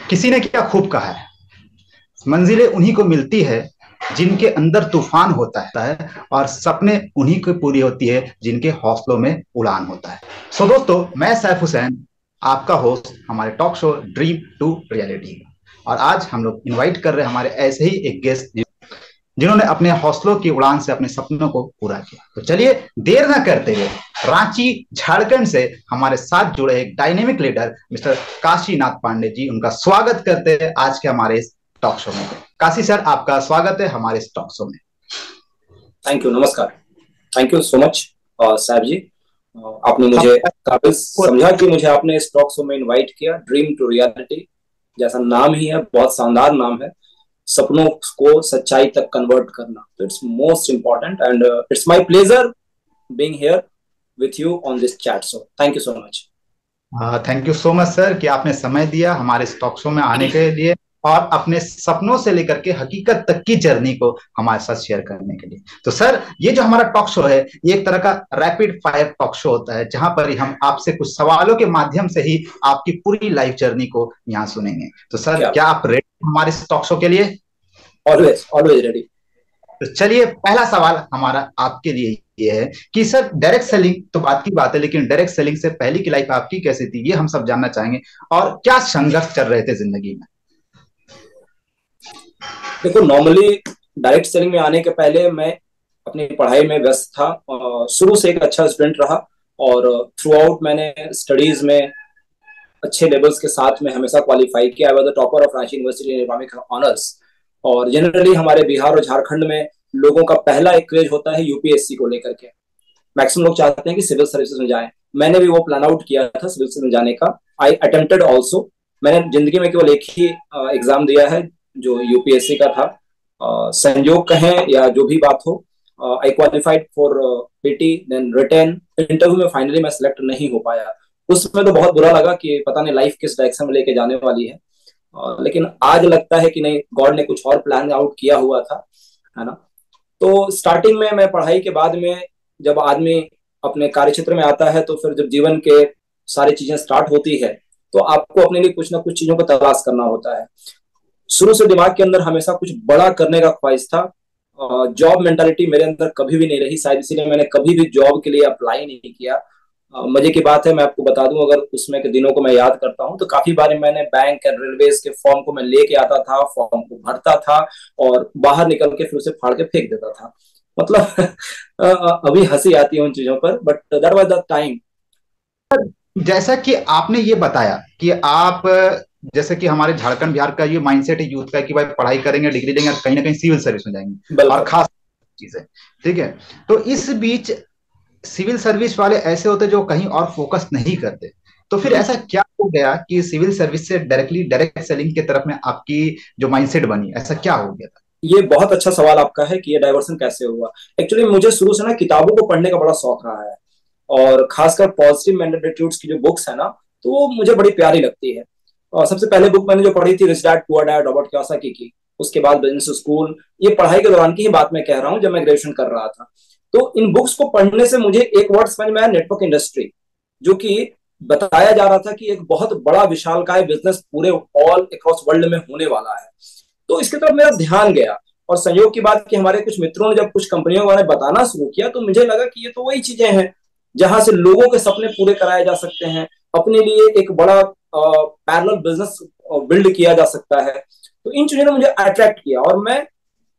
किसी ने क्या खूब कहा है, मंजिलें उन्हीं को मिलती है जिनके अंदर तूफान होता है, और सपने उन्हीं को पूरी होती है जिनके हौसलों में उड़ान होता है। सो दोस्तों, मैं सैफ हुसैन, आपका होस्ट हमारे talk show dream to reality. और आज हम लोग इनवाइट कर रहे हैं हमारे ऐसे ही एक गेस्ट जिन्होंने अपने हौसलों की उड़ान से अपने सपनों को पूरा किया। तो चलिए देर ना करते हुए रांची झारखंड से हमारे साथ जुड़े एक dynamic leader mister Kashinath Pandey ji, उनका स्वागत करते हैं आज के हमारे इस टॉक शो में। काशी सर, आपका स्वागत है हमारे इस टॉक शो में। थैंक यू, नमस्कार। थैंक यू सो मच साहब जी। आपने मुझे काबिल समझा कि मुझे आपने इस टॉक शो में इनवाइट किया। ड्रीम टू रियलिटी जैसा नाम ही है, बहुत शानदार नाम है। सपनों को सच्चाई तक कन्वर्ट करना, तो it's most important and it's my pleasure being here with you on this chat show. Thank you so much. Thank you so much sir कि आपने समय दिया हमारे इस टॉक शो में आने के लिए और अपने सपनों से लेकर के हकीकत तक की जर्नी को हमारे साथ शेयर करने के लिए। तो सर, ये जो हमारा टॉक शो है, ये एक तरह का रैपिड फायर टॉक शो होता है, जहां पर हम आपसे कुछ सवालों के माध्यम से ही आपकी पूरी लाइफ जर्नी को यहाँ सुनेंगे। तो सर, क्या आप रेडी हमारे इस टॉक शो के लिए? Always always ready. तो चलिए, पहला सवाल हमारा आपके लिए ये है कि सर, डायरेक्ट सेलिंग तो बात की बात है, लेकिन डायरेक्ट सेलिंग से पहले की लाइफ आपकी कैसी थी, ये हम सब जानना चाहेंगे, और क्या संघर्ष चल रहे थे जिंदगी में? देखो, नॉर्मली डायरेक्ट सेलिंग में आने के पहले मैं अपनी पढ़ाई में व्यस्त था। शुरू से एक अच्छा स्टूडेंट रहा और थ्रू आउट मैंने स्टडीज में अच्छे लेवल्स के साथ में हमेशा क्वालिफाई किया। I was the topper of Ranchi university in economic honours. और जनरली हमारे बिहार और झारखंड में लोगों का पहला एक क्रेज होता है यूपीएससी को लेकर के। मैक्सिमम लोग चाहते हैं कि सिविल सर्विसेज में जाएं। मैंने भी वो प्लान आउट किया था सिविल सर्विस में जाने का। आई अटेम्प्टेड ऑल्सो। मैंने जिंदगी में केवल एक ही एग्जाम दिया है जो यूपीएससी का था। संयोग कहें या जो भी बात हो, I qualified for PT, then written interview में फाइनली मैं सिलेक्ट नहीं हो पाया। उसमें तो बहुत बुरा लगा कि पता नहीं लाइफ किस डायरेक्शन में लेके जाने वाली है। लेकिन आज लगता है कि नहीं, गॉड ने कुछ और प्लान आउट किया हुआ था, है ना। तो स्टार्टिंग में मैं पढ़ाई के बाद में जब आदमी अपने कार्य क्षेत्र में आता है, तो फिर जब जीवन के सारी चीजें स्टार्ट होती है, तो आपको अपने लिए कुछ ना कुछ चीजों को तलाश करना होता है। शुरू से दिमाग के अंदर हमेशा कुछ बड़ा करने का ख्वाहिश था। जॉब मेंटालिटी मेरे अंदर कभी भी नहीं रही, शायद इसीलिए मैंने कभी भी जॉब के लिए अप्लाई नहीं किया। मजे की बात है, मैं आपको बता दूं, अगर उसमें के दिनों को मैं याद करता हूं तो काफी बार मैंने बैंक एंड रेलवेज के फॉर्म को मैं लेके आता था, फॉर्म को भरता था और बाहर निकल के फिर उसे फाड़ के फेंक देता था। मतलब अभी हंसी आती है उन चीजों पर, but that was the time. जैसा कि आपने ये बताया कि आप, जैसे कि हमारे झारखंड बिहार का ये माइंडसेट है यूथ का कि भाई पढ़ाई करेंगे, डिग्री लेंगे और कहीं ना कहीं सिविल सर्विस में जाएंगे, और खास चीजें, ठीक है। तो इस बीच सिविल सर्विस वाले ऐसे होते जो कहीं और फोकस नहीं करते। तो फिर ऐसा क्या हो गया कि सिविल सर्विस से डायरेक्टली डायरेक्ट सेलिंग की तरफ में आपकी जो माइंडसेट बनी, ऐसा क्या हो गया था? ये बहुत अच्छा सवाल आपका है कि ये डाइवर्सन कैसे हुआ। एक्चुअली मुझे शुरू से ना किताबों को पढ़ने का बड़ा शौक रहा है, और खासकर पॉजिटिव मेंटल एटीट्यूड्स की जो बुक्स है ना, तो वो मुझे बड़ी प्यारी लगती है। और सबसे पहले बुक मैंने जो पढ़ी थी rich dad poor dad, Robert Kiyosaki की। उसके बाद बिजनेस स्कूल। ये पढ़ाई के दौरान की ही बात मैं कह रहा हूँ, जब मैं ग्रेजुएशन कर रहा था। तो इन बुक्स को पढ़ने से मुझे एक वर्ड समझ में आया, नेटवर्क इंडस्ट्री, जो कि बताया जा रहा था कि एक बहुत बड़ा विशालकाय बिजनेस पूरे ऑल अक्रॉस वर्ल्ड में होने वाला है। तो इसकी तरफ मेरा ध्यान गया, और संयोग की बात कि हमारे कुछ मित्रों ने जब कुछ कंपनियों के बारे में बताना शुरू किया, तो मुझे लगा कि ये तो वही चीजें हैं जहां से लोगों के सपने पूरे कराए जा सकते हैं, अपने लिए एक बड़ा पैरेलल बिजनेस बिल्ड किया जा सकता है। तो इन चीजों ने मुझे अट्रैक्ट किया और मैं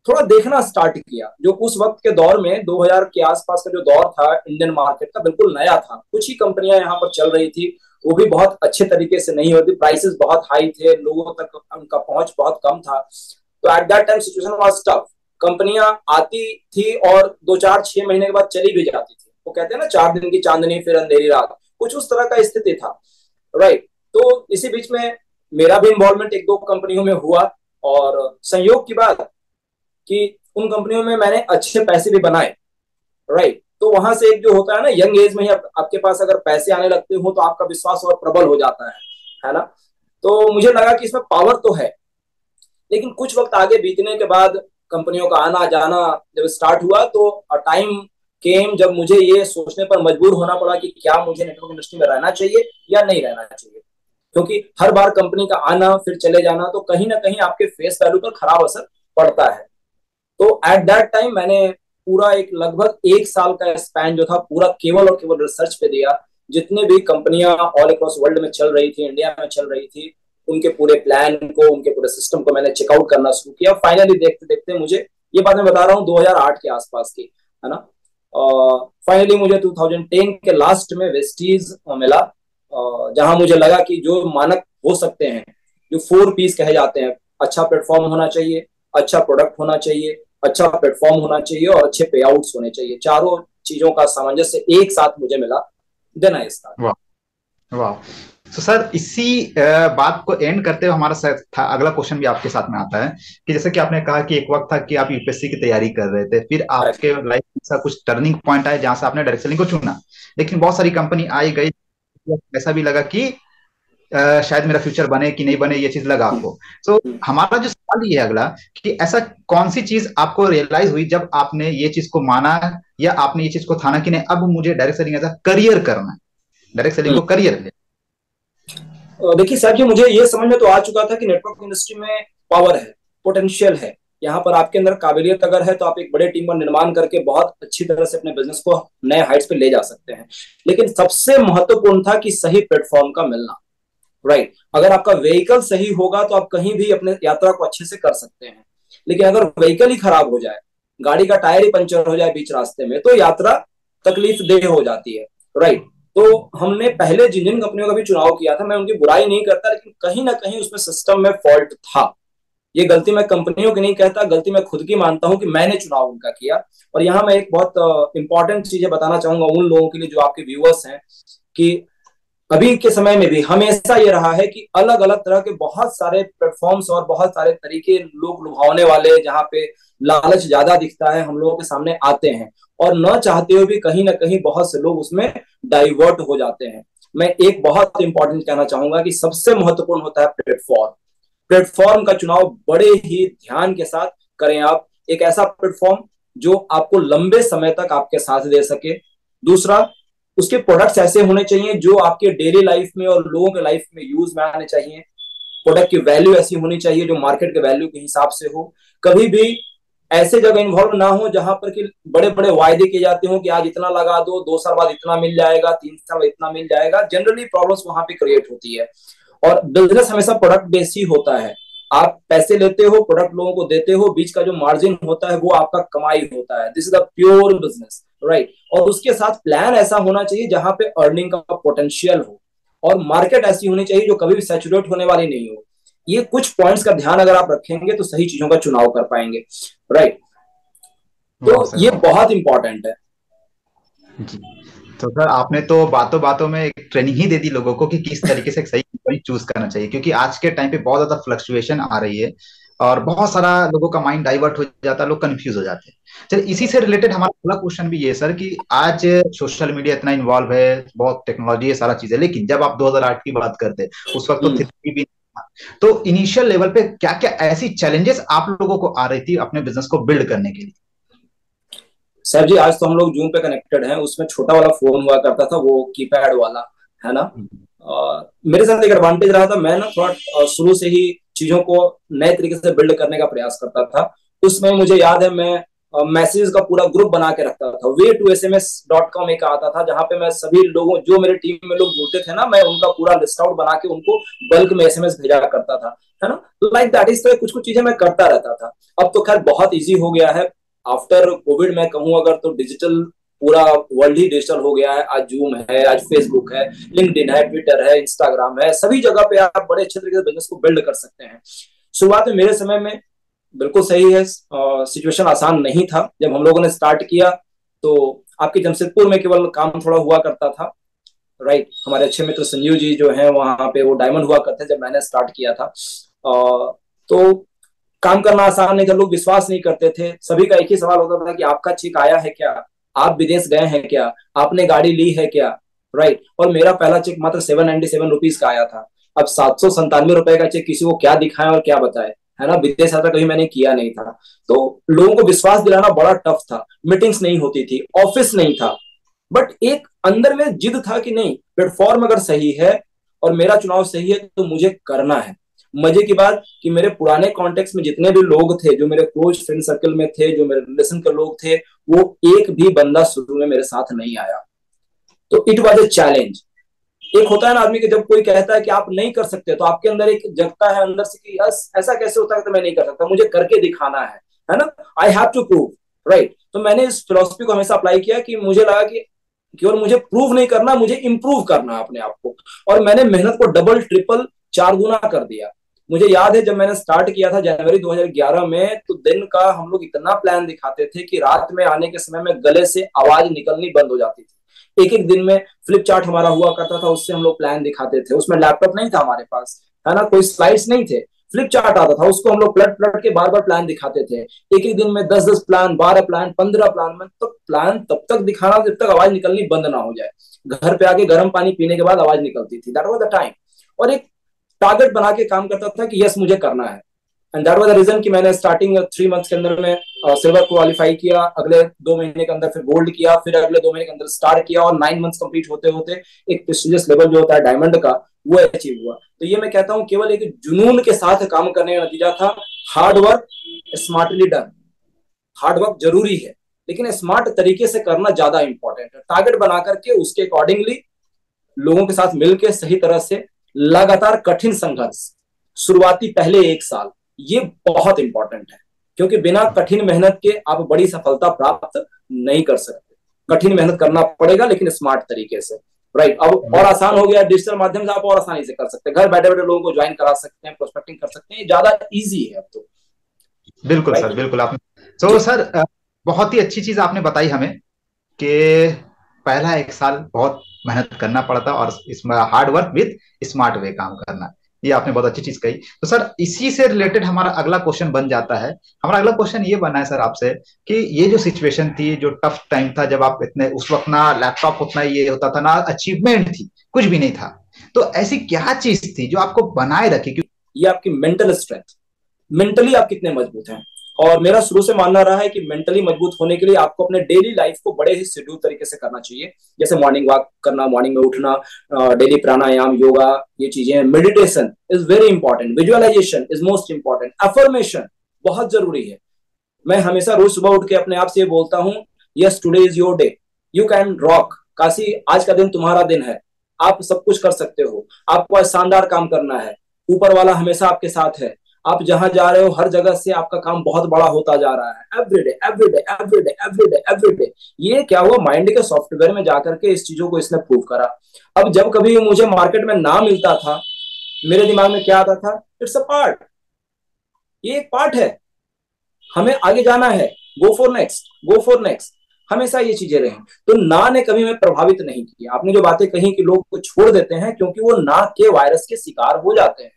थोड़ा देखना स्टार्ट किया। जो उस वक्त के दौर में 2000 के आसपास का जो दौर था इंडियन मार्केट का, बिल्कुल नया था। कुछ ही कंपनियां यहाँ पर चल रही थी, वो भी बहुत अच्छे तरीके से नहीं होती, प्राइसेस बहुत हाई थे, लोगों तक उनका पहुंच बहुत कम था। तो at that time situation was tough. कंपनियां आती थी और 2 4 6 महीने के बाद चली भी जाती थी। वो कहते हैं ना, 4 दिन की चांदनी फिर अंधेरी रात, कुछ उस तरह का स्थिति था, राइट। तो इसी बीच में मेरा भी इन्वॉल्वमेंट 1 2 कंपनियों में हुआ, और संयोग की बात कि उन कंपनियों में मैंने अच्छे पैसे भी बनाए, राइट। तो वहां से एक जो होता है ना, यंग एज में ही आपके पास अगर पैसे आने लगते हो तो आपका विश्वास और प्रबल हो जाता है ना। तो मुझे लगा कि इसमें पावर तो है। लेकिन कुछ वक्त आगे बीतने के बाद कंपनियों का आना जाना जब स्टार्ट हुआ, तो टाइम केम जब मुझे ये सोचने पर मजबूर होना पड़ा कि क्या मुझे नेटवर्क इंडस्ट्री में रहना चाहिए या नहीं रहना चाहिए। क्योंकि हर बार कंपनी का आना फिर चले जाना तो कहीं ना कहीं आपके फेस वैल्यू पर खराब असर पड़ता है। तो एट दैट टाइम मैंने पूरा एक लगभग 1 साल का स्पैन जो था पूरा केवल और केवल रिसर्च पे दिया। जितने भी कंपनियां ऑल अक्रॉस वर्ल्ड में चल रही थी, इंडिया में चल रही थी, उनके पूरे प्लान को, उनके पूरे सिस्टम को मैंने चेकआउट करना शुरू किया। फाइनली देखते देखते मुझे, ये बात मैं बता रहा हूँ 2008 के आसपास की, है ना, फाइनली मुझे 2010 के लास्ट में वेस्टीज मिला, जहां मुझे लगा कि जो मानक हो सकते हैं, जो 4 Ps कहे जाते हैं, अच्छा प्लेटफॉर्म होना चाहिए, अच्छा प्रोडक्ट होना चाहिए, अच्छा प्लेटफॉर्म होना चाहिए और अच्छे पे आउट्स होने चाहिए, चारों चीजों का सामंजस्य एक साथ मुझे मिला, देन आई स्टार्ट। वाह वाह। तो सर इसी बात को एंड करते हुए हमारा अगला क्वेश्चन भी आपके साथ में आता है कि जैसे कि आपने कहा कि एक वक्त था कि आप यूपीएससी की तैयारी कर रहे थे, फिर आपके लाइफ में ऐसा कुछ टर्निंग पॉइंट आया जहां से आपने डायरेक्ट सेलिंग को चुना, लेकिन बहुत सारी कंपनी आई गई, ऐसा भी लगा कि शायद मेरा फ्यूचर बने कि नहीं बने, ये चीज लगा आपको। तो हमारा जो सवाल ये है अगला कि ऐसा कौन सी चीज आपको रियलाइज हुई जब आपने ये चीज को माना या आपने ये चीज को ठाना कि नहीं अब मुझे direct selling as a career करना है, डायरेक्ट सेलिंग को करियर ले। देखिए साहब जी, मुझे ये समझ में तो आ चुका था कि नेटवर्क इंडस्ट्री में पावर है, पोटेंशियल है, यहाँ पर आपके अंदर काबिलियत अगर है तो आप एक बड़े टीम का निर्माण करके बहुत अच्छी तरह से अपने बिजनेस को नए हाइट्स पे ले जा सकते हैं। लेकिन सबसे महत्वपूर्ण था कि सही प्लेटफॉर्म का मिलना, राइट। अगर आपका व्हीकल सही होगा तो आप कहीं भी अपने यात्रा को अच्छे से कर सकते हैं, लेकिन अगर व्हीकल ही खराब हो जाए, गाड़ी का टायर ही पंचर हो जाए बीच रास्ते में, तो यात्रा तकलीफ देह हो जाती है, राइट। तो हमने पहले जिन जिन कंपनियों का भी चुनाव किया था, मैं उनकी बुराई नहीं करता, लेकिन कहीं ना कहीं उसमें सिस्टम में फॉल्ट था। ये गलती मैं कंपनियों की नहीं कहता, गलती मैं खुद की मानता हूं कि मैंने चुनाव उनका किया। और यहाँ मैं एक बहुत इंपॉर्टेंट चीजें बताना चाहूंगा उन लोगों के लिए जो आपके व्यूअर्स हैं, कि अभी के समय में भी हमेशा ये रहा है कि अलग अलग तरह के बहुत सारे प्लेटफॉर्म्स और बहुत सारे तरीके लोग लुभावने वाले, जहां पे लालच ज्यादा दिखता है, हम लोगों के सामने आते हैं, और न चाहते हुए भी कहीं ना कहीं बहुत से लोग उसमें डाइवर्ट हो जाते हैं। मैं एक बहुत इंपॉर्टेंट कहना चाहूंगा कि सबसे महत्वपूर्ण होता है प्लेटफॉर्म। प्लेटफॉर्म का चुनाव बड़े ही ध्यान के साथ करें आप। एक ऐसा प्लेटफॉर्म जो आपको लंबे समय तक आपके साथ दे सके। दूसरा, उसके प्रोडक्ट्स ऐसे होने चाहिए जो आपके डेली लाइफ में और लोगों के लाइफ में यूज में आने चाहिए। प्रोडक्ट की वैल्यू ऐसी होनी चाहिए जो मार्केट के वैल्यू के हिसाब से हो। कभी भी ऐसे जगह इन्वॉल्व ना हो जहां पर कि बड़े बड़े वायदे किए जाते हो कि आज इतना लगा दो, 2 साल बाद इतना मिल जाएगा, 3 साल बाद इतना मिल जाएगा। जनरली प्रॉब्लम्स वहां पे क्रिएट होती है। और बिजनेस हमेशा प्रोडक्ट बेस्ड ही होता है। आप पैसे लेते हो, प्रोडक्ट लोगों को देते हो, बीच का जो मार्जिन होता है वो आपका कमाई होता है। This is the pure business, right. और उसके साथ प्लान ऐसा होना चाहिए जहां पे अर्निंग का पोटेंशियल हो, और मार्केट ऐसी होनी चाहिए जो कभी भी सैचुरेट होने वाली नहीं हो। ये कुछ पॉइंट्स का ध्यान अगर आप रखेंगे तो सही चीजों का चुनाव कर पाएंगे, राइट। तो ये बहुत इंपॉर्टेंट है जी। तो सर आपने तो बातों बातों में एक ट्रेनिंग ही दे दी लोगों को कि किस तरीके से एक सही कंपनी चूज करना चाहिए, क्योंकि आज के टाइम पे बहुत ज्यादा फ्लक्चुएशन आ रही है और बहुत सारा लोगों का माइंड डाइवर्ट हो जाता है, लोग कंफ्यूज हो जाते हैं। चलिए इसी से रिलेटेड हमारा अगला क्वेश्चन भी ये सर कि आज सोशल मीडिया इतना इन्वॉल्व है, बहुत टेक्नोलॉजी है, सारा चीज है, लेकिन जब आप 2008 की बात करते उस वक्त तो 3G भी नहीं था। तो इनिशियल लेवल पे क्या क्या ऐसी चैलेंजेस आप लोगों को आ रही थी अपने बिजनेस को बिल्ड करने के लिए? सर जी, आज तो हम लोग जूम पे कनेक्टेड हैं, उसमें छोटा वाला फोन हुआ करता था, वो कीपैड वाला, है ना। मेरे साथ एक एडवांटेज रहा था, मैं ना थोड़ा शुरू से ही चीजों को नए तरीके से बिल्ड करने का प्रयास करता था। उसमें मुझे याद है मैं मैसेज का पूरा ग्रुप बना के रखता था। way2sms.com एक आता था, जहां पे मैं सभी लोगों, जो मेरे टीम में लोग जुड़ते थे ना, मैं उनका पूरा लिस्ट आउट बना के उनको बल्क में एसएमएस भेजा करता था, है ना। लाइक दैट, इस तरह कुछ कुछ चीजें मैं करता रहता था। अब तो खैर बहुत ईजी हो गया है आफ्टर कोविड। मैं कहूँ अगर तो डिजिटल, पूरा वर्ल्ड ही डिजिटल हो गया है। आज जूम है, आज फेसबुक है, लिंक्डइन है, ट्विटर है, इंस्टाग्राम है, सभी जगह पे आप बड़े अच्छे तरीके से बिजनेस को बिल्ड कर सकते हैं। शुरुआत में मेरे समय में बिल्कुल सही है, सिचुएशन आसान नहीं था। जब हम लोगों ने स्टार्ट किया तो आपके जमशेदपुर में केवल काम थोड़ा हुआ करता था, राइट। हमारे अच्छे मित्र संजीव जी जो हैं वहां पे, वो डायमंड हुआ करते जब मैंने स्टार्ट किया था। तो काम करना आसान नहीं था, लोग विश्वास नहीं करते थे। सभी का एक ही सवाल होता था कि आपका चेक आया है क्या, आप विदेश गए हैं क्या, आपने गाड़ी ली है क्या, राइट। और मेरा पहला चेक मात्र 797 रुपीज का आया था। अब 797 रुपए का चेक किसी को क्या दिखाएं और क्या बताए, है ना। विदेश यात्रा कभी मैंने किया नहीं था, तो लोगों को विश्वास दिलाना बड़ा टफ था। मीटिंग्स नहीं होती थी, ऑफिस नहीं था, बट एक अंदर में जिद था कि नहीं, प्लेटफॉर्म अगर सही है और मेरा चुनाव सही है तो मुझे करना है। मजे की बात कि मेरे पुराने कॉन्टेक्स्ट में जितने भी लोग थे, जो मेरे क्लोज फ्रेंड सर्कल में थे, जो मेरे रिलेशन के लोग थे, वो एक भी बंदा शुरू में मेरे साथ नहीं आया। तो इट वॉज ए चैलेंज। एक होता है ना आदमी के, जब कोई कहता है कि आप नहीं कर सकते, तो आपके अंदर एक जगता है अंदर से कि यस ऐसा कैसे होता है तो मैं नहीं कर सकता, मुझे करके दिखाना है ना, I have to prove, right. तो मैंने इस फिलॉसफी को हमेशा अप्लाई किया कि मुझे लगा कि केवल मुझे प्रूव नहीं करना, मुझे इंप्रूव करना अपने आप को। और मैंने मेहनत को डबल ट्रिपल चार गुना कर दिया। मुझे याद है जब मैंने स्टार्ट किया था जनवरी 2011 में, तो दिन का हम लोग इतना प्लान दिखाते थे कि रात में आने के समय में गले से आवाज निकलनी बंद हो जाती थी। एक एक दिन में फ्लिप चार्ट हमारा हुआ करता था, उससे हम लोग प्लान दिखाते थे। उसमें लैपटॉप नहीं था हमारे पास, है ना, कोई स्लाइड्स नहीं थे, फ्लिप चार्ट आता था, उसको हम लोग पलट पलट के बार बार प्लान दिखाते थे। एक एक दिन में 10-10 प्लान, 12 प्लान, 15 प्लान में। तो प्लान तब तक दिखाना जब तक आवाज निकलनी बंद ना हो जाए। घर पे आके गर्म पानी पीने के बाद आवाज निकलती थी। That was the time. और एक टारगेट बना के काम करता था कि यस मुझे करना है। And that was the reason कि मैंने स्टार्टिंग 3 मंथ्स के अंदर में सिल्वर क्वालिफाई किया, अगले 2 महीने के अंदर फिर गोल्ड किया, फिर अगले 2 महीने के अंदर स्टार किया, और 9 मंथ्स कंप्लीट होते होते एक प्रेस्टिजियस लेवल जो होता है डायमंड का, वो अचीव हुआ। तो ये मैं कहता हूँ केवल एक जुनून के साथ काम करने का नतीजा था। Hard work smartly done. Hard work जरूरी है, लेकिन स्मार्ट तरीके से करना ज्यादा इंपॉर्टेंट है। टारगेट बना करके उसके अकॉर्डिंगली लोगों के साथ मिलकर सही तरह से लगातार कठिन संघर्ष, शुरुआती पहले 1 साल, ये बहुत इंपॉर्टेंट है, क्योंकि बिना कठिन मेहनत के आप बड़ी सफलता प्राप्त नहीं कर सकते। कठिन मेहनत करना पड़ेगा, लेकिन स्मार्ट तरीके से, राइट। अब और आसान हो गया, डिजिटल माध्यम से आप और आसानी से कर सकते हैं, घर बैठे बैठे लोगों को ज्वाइन करा सकते हैं, प्रोस्पेक्टिंग कर सकते हैं, ज्यादा इजी है अब तो। बिल्कुल सर, बिल्कुल। आपने तो सर बहुत ही अच्छी चीज आपने बताई हमें कि पहला 1 साल बहुत मेहनत करना पड़ता और इसमें hard work with smart way काम करना। ये आपने बहुत अच्छी चीज कही। तो सर इसी से रिलेटेड हमारा अगला क्वेश्चन बन जाता है। हमारा अगला क्वेश्चन ये बना है सर आपसे कि ये जो सिचुएशन थी, जो टफ टाइम था, जब आप इतने उस वक्त ना लैपटॉप उतना ये होता था, ना अचीवमेंट थी, कुछ भी नहीं था, तो ऐसी क्या चीज थी जो आपको बनाए रखी? ये आपकी मेंटल स्ट्रेंथ, मेंटली आप कितने मजबूत हैं। और मेरा शुरू से मानना रहा है कि मेंटली मजबूत होने के लिए आपको अपने डेली लाइफ को बड़े ही शेड्यूल तरीके से करना चाहिए। जैसे मॉर्निंग वॉक करना, मॉर्निंग में उठना, डेली प्राणायाम, योगा, ये चीजें, meditation is very important, visualization is most important, affirmation बहुत जरूरी है। मैं हमेशा रोज सुबह उठ के अपने आप से बोलता हूँ, yes today is your day, you can rock. Kashi, आज का दिन तुम्हारा दिन है, आप सब कुछ कर सकते हो, आपको आज शानदार काम करना है, ऊपर वाला हमेशा आपके साथ है, आप जहां जा रहे हो हर जगह से आपका काम बहुत बड़ा होता जा रहा है। Everyday everyday everyday everyday everyday. ये क्या हुआ, माइंड के सॉफ्टवेयर में जाकर के इस चीजों को इसने प्रूव करा। अब जब कभी मुझे मार्केट में ना मिलता था, मेरे दिमाग में क्या आता था, इट्स अ पार्ट, ये एक पार्ट है, हमें आगे जाना है, go for next, go for next, हमेशा ये चीजें रही। तो ना ने कभी हमें प्रभावित नहीं किया। आपने जो बातें कही कि लोग को छोड़ देते हैं क्योंकि वो ना के वायरस के शिकार हो जाते हैं,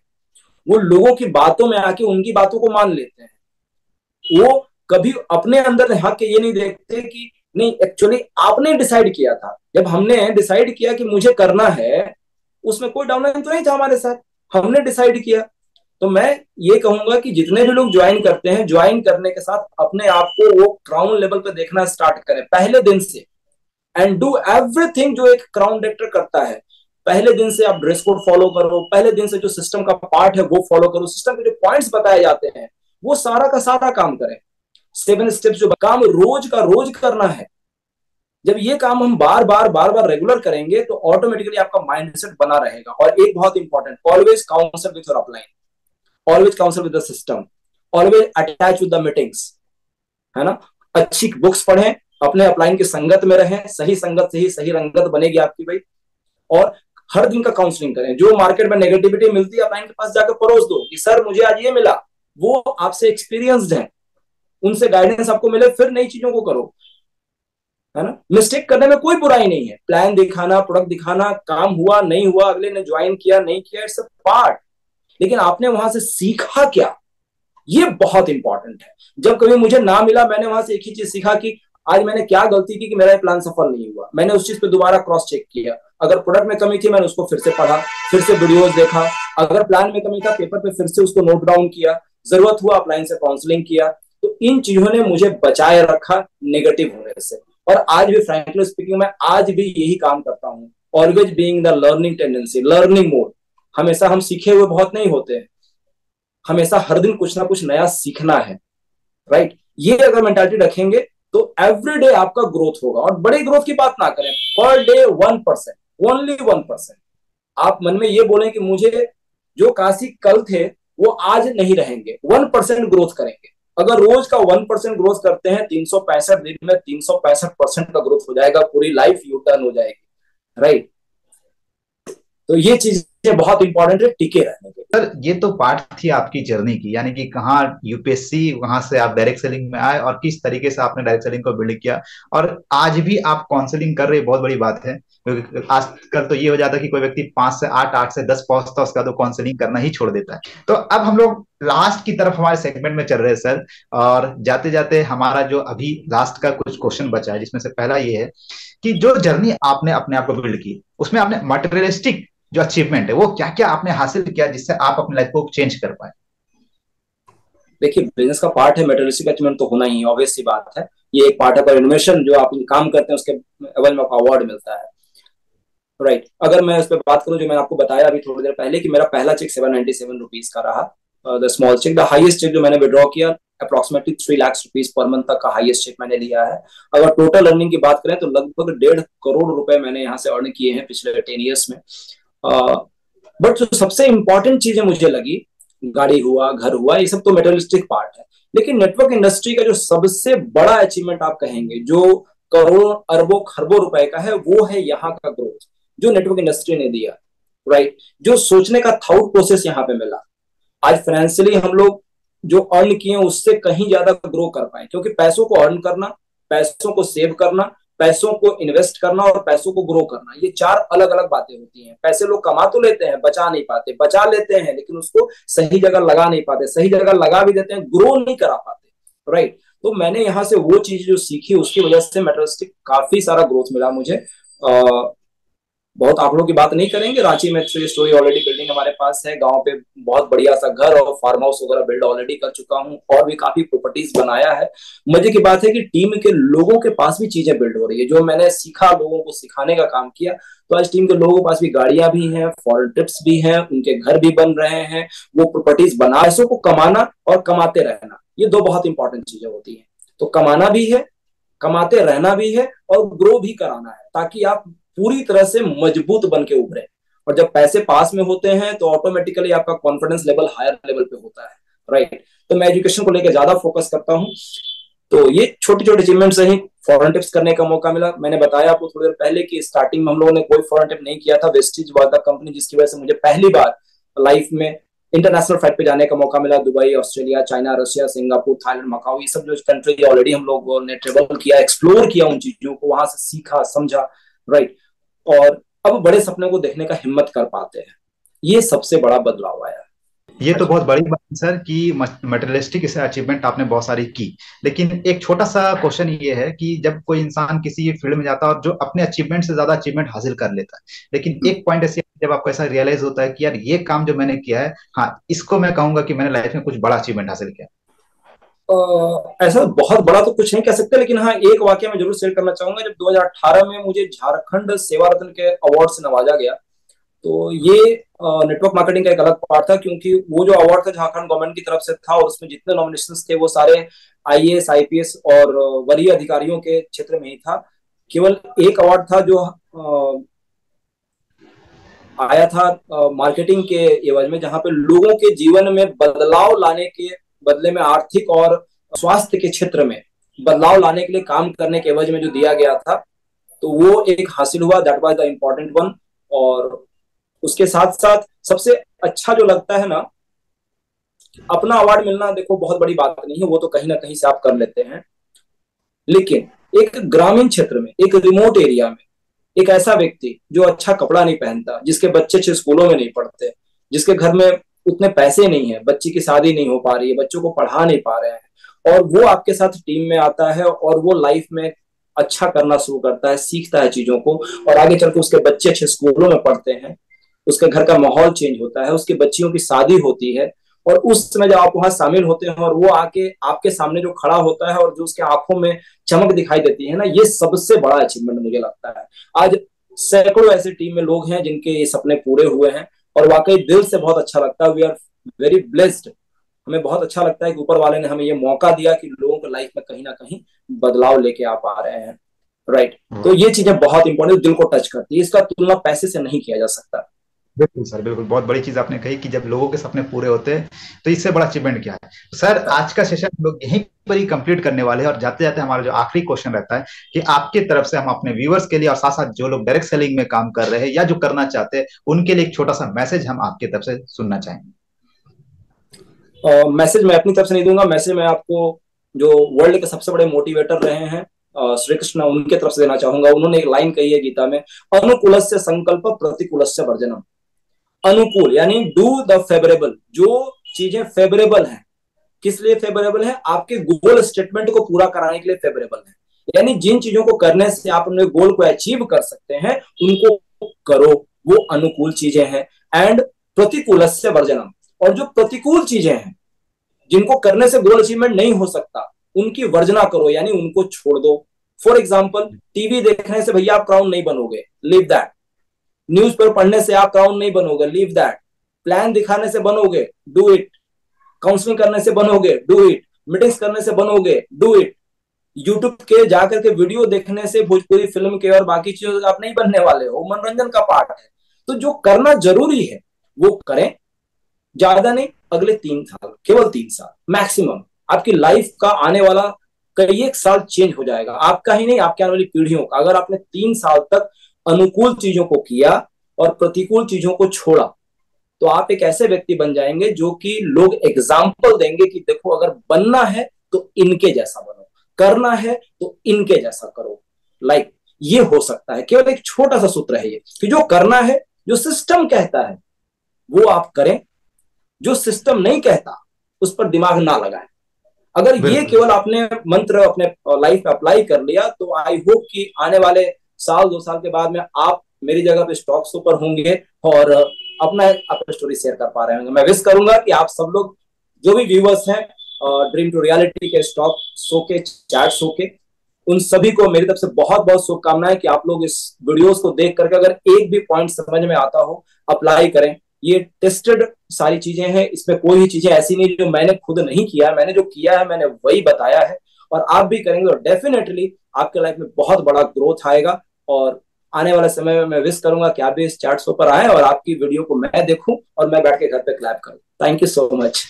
वो लोगों की बातों में आके उनकी बातों को मान लेते हैं। वो कभी अपने अंदर हक के ये नहीं देखते कि नहीं, एक्चुअली आपने डिसाइड किया था। जब हमने डिसाइड किया कि मुझे करना है, उसमें कोई डाउनलाइन तो नहीं था हमारे साथ, हमने डिसाइड किया। तो मैं ये कहूंगा कि जितने भी लोग ज्वाइन करते हैं, ज्वाइन करने के साथ अपने आप को वो क्राउन लेवल पे देखना स्टार्ट करें पहले दिन से, एंड डू एवरीथिंग जो एक क्राउन डायरेक्टर करता है। पहले दिन से आप ड्रेस कोड फॉलो करो, पहले दिन से जो सिस्टम का पार्ट है वो फॉलो करो, सिस्टम के जो पॉइंट्स बताए जाते हैं वो सारा का सारा काम करें। 7 स्टेप्स जो काम रोज का रोज करना है, जब ये काम हम बार बार रेगुलर करेंगे तो ऑटोमेटिकली आपका माइंडसेट बना रहेगा। और एक बहुत important, always counsel with your upline, always counsel with the system, always attach with the meetings, है ना। अच्छी बुक्स पढ़ें, अपने अपलाइन की संगत में रहें, सही संगत से ही सही रंगत बनेगी आपकी भाई। और हर दिन का काउंसलिंग करें। जो मार्केट में नेगेटिविटी मिलती है, अपलाइन के पास जाकर परोस दो कि सर मुझे आज ये मिला, वो आपसे एक्सपीरियंस्ड है, उनसे गाइडेंस आपको मिले, फिर नई चीजों को करो, है ना। मिस्टेक करने में कोई बुराई नहीं है, प्लान दिखाना, प्रोडक्ट दिखाना, काम हुआ नहीं हुआ, अगले ने ज्वाइन किया नहीं किया, इट्स अ पार्ट, लेकिन आपने वहां से सीखा क्या, ये बहुत इंपॉर्टेंट है। जब कभी मुझे ना मिला, मैंने वहां से एक ही चीज सीखा कि आज मैंने क्या गलती की कि मेरा प्लान सफल नहीं हुआ। मैंने उस चीज पे दोबारा क्रॉस चेक किया, अगर प्रोडक्ट में कमी थी मैंने उसको फिर से पढ़ा, फिर से वीडियोस देखा, अगर प्लान में कमी था पेपर पे फिर से उसको नोट डाउन किया, जरूरत हुआ अपलाइन से काउंसलिंग किया। तो इन चीजों ने मुझे बचाए रखा नेगेटिव होने से। और आज भी फ्रैंकली स्पीकिंग मैं आज भी यही काम करता हूँ, always being the learning tendency, learning mode, हमेशा हम सीखे हुए बहुत नहीं होते हैं, हमेशा हर दिन कुछ ना कुछ नया सीखना है, राइट। ये अगर मेंटालिटी रखेंगे तो एवरीडे आपका ग्रोथ होगा। और बड़े ग्रोथ की बात ना करें, पर डे 1%, ओनली 1%। आप मन में ये बोलें कि मुझे जो काशी कल थे वो आज नहीं रहेंगे, 1% ग्रोथ करेंगे। अगर रोज का 1% ग्रोथ करते हैं, 365 दिन में 365% का ग्रोथ हो जाएगा, पूरी लाइफ यू टर्न हो जाएगी, राइट। तो ये चीजें बहुत इंपॉर्टेंट है टिके रहने के। सर ये तो पार्ट थी आपकी जर्नी की, यानी कि कहाँ यूपीएससी, वहां से आप डायरेक्ट सेलिंग में आए और किस तरीके से आपने डायरेक्ट सेलिंग को बिल्ड किया, और आज भी आप काउंसलिंग कर रहे हैं, बहुत बड़ी बात है। क्योंकि आजकल तो ये हो जाता है कि कोई व्यक्ति 5 से 8, 8 से 10 पहुंचता, उसका तो काउंसलिंग करना ही छोड़ देता है। तो अब हम लोग लास्ट की तरफ हमारे सेगमेंट में चल रहे हैं सर, और जाते जाते हमारा जो अभी लास्ट का कुछ क्वेश्चन बचा है, जिसमें से पहला ये है कि जो जर्नी आपने अपने आप को बिल्ड की, उसमें आपने मटेरियलिस्टिक जो अचीवमेंट है वो क्या क्या आपने हासिल किया जिससे आप अपने लाइफ को चेंज कर पाए? देखिए, बिजनेस का पार्ट है, मेटेरियलिस्टिक अचीवमेंट तो होना ही ऑब्वियस सी बात है। ये एक पार्ट है, पर इन्वेस्टमेंट जो आप काम करते हैं उसके एवज में आपको अवार्ड मिलता है, राइट। अगर मैं इस पर बात करूं, जो मैंने आपको बताया अभी थोड़ी देर पहले कि मेरा पहला चेक 797 रुपीज का रहा, the small check. The highest check जो मैंने विड्रॉ किया approximately 3 lakh rupees per month तक का हाईएस्ट चेक मैंने लिया है। अगर टोटल अर्निंग की बात करें तो लगभग 1.5 करोड़ रुपए मैंने यहाँ से अर्न किए हैं पिछले 10 ईयर्स में। बट जो सबसे इंपॉर्टेंट चीजें मुझे लगी, गाड़ी हुआ, घर हुआ, ये सब तो मेटेरियलिस्टिक पार्ट है, लेकिन नेटवर्क इंडस्ट्री का जो सबसे बड़ा अचीवमेंट आप कहेंगे, जो करोड़ों अरबों खरबों रुपए का है, वो है यहाँ का ग्रोथ जो नेटवर्क इंडस्ट्री ने दिया, राइट। जो सोचने का थॉट प्रोसेस यहाँ पे मिला, आज फाइनेंशियली हम लोग जो अर्न किए उससे कहीं ज्यादा ग्रो कर पाए, क्योंकि पैसों को अर्न करना, पैसों को सेव करना, पैसों को इन्वेस्ट करना और पैसों को ग्रो करना, ये 4 अलग अलग बातें होती हैं। पैसे लोग कमा तो लेते हैं, बचा नहीं पाते, बचा लेते हैं लेकिन उसको सही जगह लगा नहीं पाते, सही जगह लगा भी देते हैं, ग्रो नहीं करा पाते, राइट। तो मैंने यहाँ से वो चीज जो सीखी उसकी वजह से मेटेरियलिस्टिक काफी सारा ग्रोथ मिला मुझे। बहुत आंकड़ों की बात नहीं करेंगे, रांची में 3 स्टोरी ऑलरेडी बिल्डिंग हमारे पास है, गांव पे बहुत बढ़िया सा घर और फार्म हाउस वगैरह बिल्ड ऑलरेडी कर चुका हूँ, और भी काफी प्रॉपर्टीज बनाया है। मजे की बात है कि टीम के लोगों के पास भी चीजें बिल्ड हो रही है, जो मैंने सीखा लोगों को सिखाने का काम किया, तो आज टीम के लोगों के पास भी गाड़ियां भी हैं, फॉरेन ट्रिप्स भी हैं, उनके घर भी बन रहे हैं, वो प्रॉपर्टीज बना, पैसों को कमाना और कमाते रहना, ये 2 बहुत इंपॉर्टेंट चीजें होती है। तो कमाना भी है, कमाते रहना भी है, और ग्रो भी कराना है, ताकि आप पूरी तरह से मजबूत बन के उभरे। और जब पैसे पास में होते हैं तो ऑटोमेटिकली आपका कॉन्फिडेंस लेवल हायर लेवल पे होता है, राइट। तो मैं एजुकेशन को लेकर ज्यादा फोकस करता हूँ। तो ये छोटी छोटी अचीवमेंट से ही फॉरेन टिप्स करने का मौका मिला। मैंने बताया आपको थोड़ी देर पहले कि स्टार्टिंग में हम लोगों ने कोई फॉरेन टिप नहीं किया था, वेस्टिज वाज द कंपनी जिसकी वजह से मुझे पहली बार लाइफ में इंटरनेशनल फ्लाइट पे जाने का मौका मिला। Dubai, Australia, China, Russia, Singapore, Thailand, Macau, ये सब जो कंट्री ऑलरेडी हम लोगों ने ट्रेवल किया, एक्सप्लोर किया, उन चीजों को वहां से सीखा, समझा, राइट। और अब बड़े सपने को देखने का हिम्मत कर पाते हैं, ये सबसे बड़ा बदलाव आया। ये तो बहुत बड़ी बात है सर कि मटेरियलिस्टिक से अचीवमेंट आपने बहुत सारी की, लेकिन एक छोटा सा क्वेश्चन ये है कि जब कोई इंसान किसी फील्ड में जाता है और जो अपने अचीवमेंट से ज्यादा अचीवमेंट हासिल कर लेता है, लेकिन एक पॉइंट ऐसे जब आपको ऐसा रियलाइज होता है कि यार ये काम जो मैंने किया है, हाँ इसको मैं कहूंगा कि मैंने लाइफ में कुछ बड़ा अचीवमेंट हासिल किया। ऐसा बहुत बड़ा तो कुछ नहीं कह सकते, लेकिन हाँ एक वाक्य मैं जरूर शेयर करना चाहूंगा। जब 2018 में मुझे झारखंड सेवा रत्न के अवार्ड से नवाजा गया, तो ये नेटवर्क मार्केटिंग का एक अलग पार्ट था, क्योंकि वो जो अवार्ड था झारखंड गवर्नमेंट की तरफ से था, और उसमें जितने नॉमिनेशंस थे वो सारे आईएएस, आईपीएस और वरीय अधिकारियों के क्षेत्र में ही था। केवल एक अवार्ड था जो आया था मार्केटिंग के एवज में, जहां पे लोगों के जीवन में बदलाव लाने के बदले में, आर्थिक और स्वास्थ्य के क्षेत्र में बदलाव लाने के लिए काम करने के एवज में जो दिया गया था, तो वो एक हासिल हुआ, that was the important one. और उसके साथ साथ सबसे अच्छा जो लगता है ना, अपना अवार्ड मिलना देखो बहुत बड़ी बात नहीं है, वो तो कहीं ना कहीं से आप कर लेते हैं, लेकिन एक ग्रामीण क्षेत्र में, एक रिमोट एरिया में, एक ऐसा व्यक्ति जो अच्छा कपड़ा नहीं पहनता, जिसके बच्चे अच्छे स्कूलों में नहीं पढ़ते, जिसके घर में उतने पैसे नहीं है, बच्ची की शादी नहीं हो पा रही है, बच्चों को पढ़ा नहीं पा रहे हैं, और वो आपके साथ टीम में आता है और वो लाइफ में अच्छा करना शुरू करता है, सीखता है चीजों को, और आगे चलकर उसके बच्चे अच्छे स्कूलों में पढ़ते हैं, उसके घर का माहौल चेंज होता है, उसकी बच्चियों की शादी होती है, और उस समय जब आप वहां शामिल होते हैं और वो आके आपके सामने जो खड़ा होता है और जो उसके आंखों में चमक दिखाई देती है ना, ये सबसे बड़ा अचीवमेंट मुझे लगता है। आज सैकड़ों ऐसे टीम में लोग हैं जिनके ये सपने पूरे हुए हैं, और वाकई दिल से बहुत अच्छा लगता है। We are very blessed. हमें बहुत अच्छा लगता है कि ऊपर वाले ने हमें ये मौका दिया कि लोगों को लाइफ में कहीं ना कहीं बदलाव लेके आ पा रहे हैं। राइट। तो ये चीजें बहुत इंपॉर्टेंट, दिल को टच करती है। इसका तुलना पैसे से नहीं किया जा सकता। बिल्कुल सर, बिल्कुल बहुत बड़ी चीज आपने कही कि जब लोगों के सपने पूरे होते हैं तो इससे बड़ा अचीवमेंट क्या है। तो सर आज का सेशन हम लोग यहीं पर ही कंप्लीट करने वाले हैं, और जाते जाते हमारा जो आखिरी क्वेश्चन रहता है कि आपके तरफ से हम अपने व्यूअर्स के लिए और साथ साथ जो लोग डायरेक्ट सेलिंग में काम कर रहे हैं या जो करना चाहते हैं उनके लिए एक छोटा सा मैसेज हम आपकी तरफ से सुनना चाहेंगे। मैसेज मैं अपनी तरफ से नहीं दूंगा। मैसेज मैं आपको जो वर्ल्ड के सबसे बड़े मोटिवेटर रहे हैं श्री कृष्ण, उनके तरफ से देना चाहूंगा। उन्होंने एक लाइन कही है गीता में, अनुकूलस्य संकल्प प्रतिकूलस्य वर्जनम। अनुकूल यानी डू द फेवरेबल, जो चीजें फेवरेबल हैं। किस लिए फेवरेबल है? आपके गोल स्टेटमेंट को पूरा कराने के लिए फेवरेबल है। यानी जिन चीजों को करने से आप अपने गोल को अचीव कर सकते हैं उनको करो, वो अनुकूल चीजें हैं। एंड प्रतिकूलस्य वर्जनम, और जो प्रतिकूल चीजें हैं जिनको करने से गोल अचीवमेंट नहीं हो सकता उनकी वर्जना करो, यानी उनको छोड़ दो। फॉर एग्जाम्पल, टीवी देखने से भैया आप क्राउन नहीं बनोगे, लीव दैट। न्यूज़पेपर पढ़ने से आप क्राउन नहीं बनोगे, लीव दैट। प्लान दिखाने से बनोगे, डू इट। काउंसलिंग करने से बनोगे, डू इट। मीटिंग्स करने से बनोगे, डू इट। यूट्यूब के जाकर के वीडियो देखने से, भोजपुरी फिल्म के और बाकी चीजों से आप नहीं बनने वाले हो, मनोरंजन का पार्ट है। तो जो करना जरूरी है वो करें, ज्यादा नहीं। अगले 3 साल, केवल 3 साल मैक्सिमम, आपकी लाइफ का आने वाला कई एक साल चेंज हो जाएगा, आपका ही नहीं आपके आने वाली पीढ़ियों का। अगर आपने 3 साल तक अनुकूल चीजों को किया और प्रतिकूल चीजों को छोड़ा तो आप एक ऐसे व्यक्ति बन जाएंगे जो कि लोग एग्जाम्पल देंगे कि देखो, अगर बनना है तो इनके जैसा बनो, करना है तो इनके जैसा करो। लाइक ये हो सकता है। केवल एक छोटा सा सूत्र है ये कि जो करना है, जो सिस्टम कहता है वो आप करें, जो सिस्टम नहीं कहता उस पर दिमाग ना लगाएं। अगर ये केवल आपने मंत्र अपने लाइफ में अप्लाई कर लिया तो आई होप कि आने वाले साल 2 साल के बाद में आप मेरी जगह पे स्टॉक शो पर होंगे और अपना स्टोरी शेयर कर पा रहे होंगे। मैं विश करूंगा कि आप सब लोग जो भी व्यूअर्स हैं ड्रीम टू रियलिटी के, स्टॉक शो के, चैट शो के, उन सभी को मेरी तरफ से बहुत बहुत शुभकामनाएं कि आप लोग इस वीडियोस को देख करके अगर एक भी पॉइंट समझ में आता हो अप्लाई करें। ये टेस्टेड सारी चीजें हैं, इसमें कोई भी चीजें ऐसी नहीं जो मैंने खुद नहीं किया है। मैंने जो किया है मैंने वही बताया है, और आप भी करेंगे और डेफिनेटली आपके लाइफ में बहुत बड़ा ग्रोथ आएगा। और आने वाले समय में मैं विश करूंगा कि आप भी इस चैट शो पर आए और आपकी वीडियो को मैं देखूं और मैं बैठ के घर पे क्लैप करूं। Thank you so much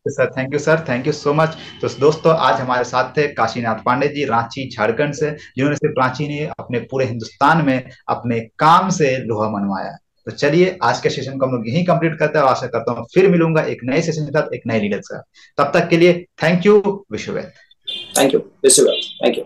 sir. Thank you sir, thank you so much. तो दोस्तों आज हमारे साथ थे काशीनाथ पांडे जी, रांची झारखंड से, जिन्होंने सिर्फ रांची नहीं अपने पूरे हिंदुस्तान में अपने काम से लोहा मनवाया। तो चलिए आज के सेशन को हम लोग यहीं कंप्लीट करते हैं और आशा करता हूँ फिर मिलूंगा एक नए सेशन के साथ, एक नए लीडर के साथ। तब तक के लिए thank you, wish you well. Thank you, wish you well, thank you.